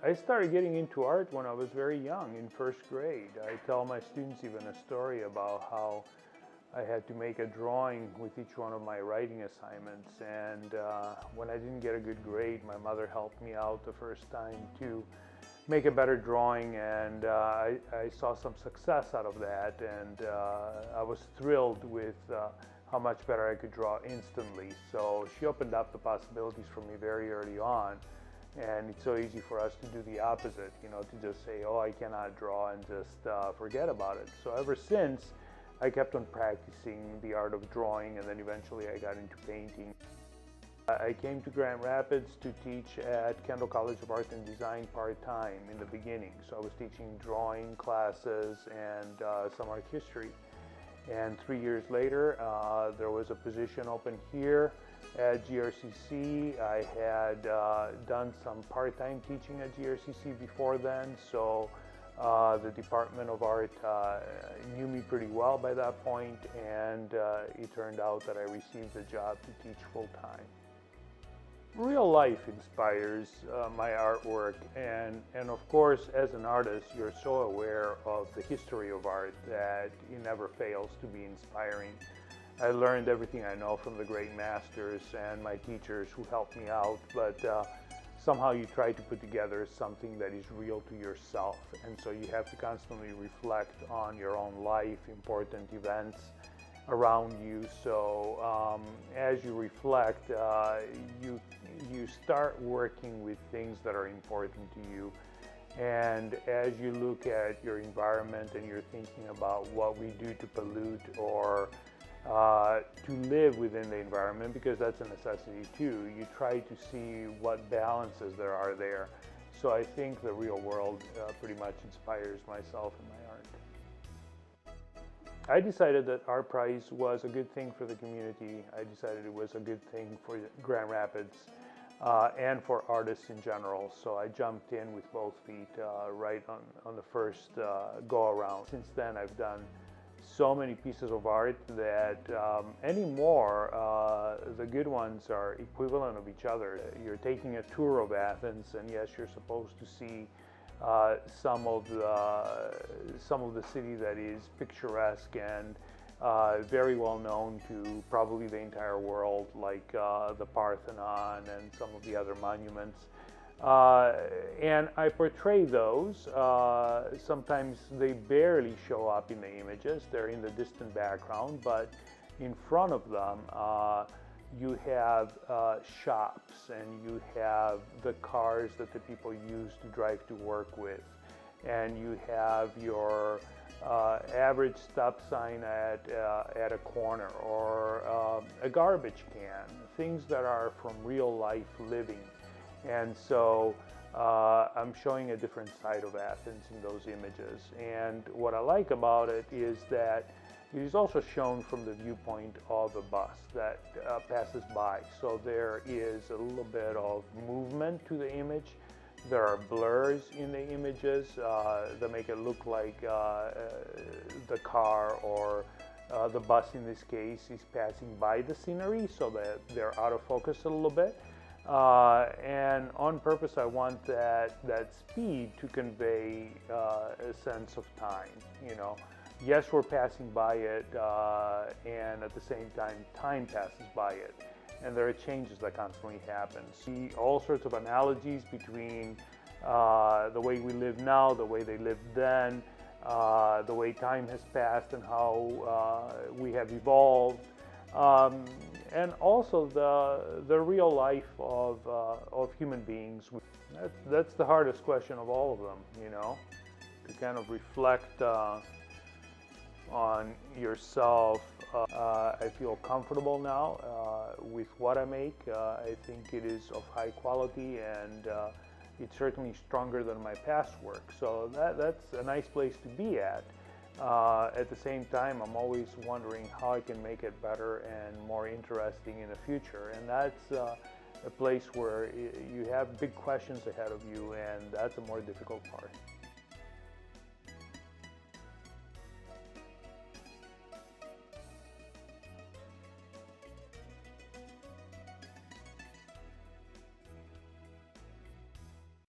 I started getting into art when I was very young, in first grade. I tell my students even a story about how I had to make a drawing with each one of my writing assignments, and when I didn't get a good grade, my mother helped me out the first time to make a better drawing, and I saw some success out of that, and I was thrilled with how much better I could draw instantly. So she opened up the possibilities for me very early on. And it's so easy for us to do the opposite, to just say, oh, I cannot draw, and just forget about it. So ever since, I kept on practicing the art of drawing, and then eventually I got into painting. I came to Grand Rapids to teach at Kendall College of Art and Design part-time in the beginning. So I was teaching drawing classes and some art history. And 3 years later, there was a position open here at GRCC. I had done some part-time teaching at GRCC before then, so the Department of Art knew me pretty well by that point, and it turned out that I received the job to teach full-time. Real life inspires my artwork, and of course, as an artist, you're so aware of the history of art that it never fails to be inspiring. I learned everything I know from the great masters and my teachers who helped me out, but somehow you try to put together something that is real to yourself, and so you have to constantly reflect on your own life, important events around you. So as you reflect, you start working with things that are important to you. And as you look at your environment and you're thinking about what we do to pollute or to live within the environment, because that's a necessity too, you try to see what balances there are there. So I think the real world pretty much inspires myself and my art. I decided that Art Prize was a good thing for the community. I decided it was a good thing for Grand Rapids and for artists in general. So I jumped in with both feet right on the first go-around. Since then, I've done so many pieces of art that anymore the good ones are equivalent of each other. You're taking a tour of Athens, and yes, you're supposed to see some of the city that is picturesque and very well known to probably the entire world, like the Parthenon and some of the other monuments. And I portray those. Sometimes they barely show up in the images. They're in the distant background, but in front of them you have shops, and you have the cars that the people use to drive to work with, and you have your average stop sign at a corner, or a garbage can, things that are from real life living. And so I'm showing a different side of Athens in those images. And what I like about it is that it is also shown from the viewpoint of a bus that passes by. So there is a little bit of movement to the image. There are blurs in the images that make it look like the car or the bus in this case is passing by the scenery, so that they're out of focus a little bit. And on purpose, I want that speed to convey a sense of time. Yes, we're passing by it, and at the same time, time passes by it. And there are changes that constantly happen. See all sorts of analogies between the way we live now, the way they lived then, the way time has passed and how we have evolved, and also the real life of human beings. That's the hardest question of all of them, to kind of reflect on yourself. I feel comfortable now with what I make. I think it is of high quality, and it's certainly stronger than my past work. So that's a nice place to be at. At the same time, I'm always wondering how I can make it better and more interesting in the future. And that's a place where you have big questions ahead of you, and that's a more difficult part.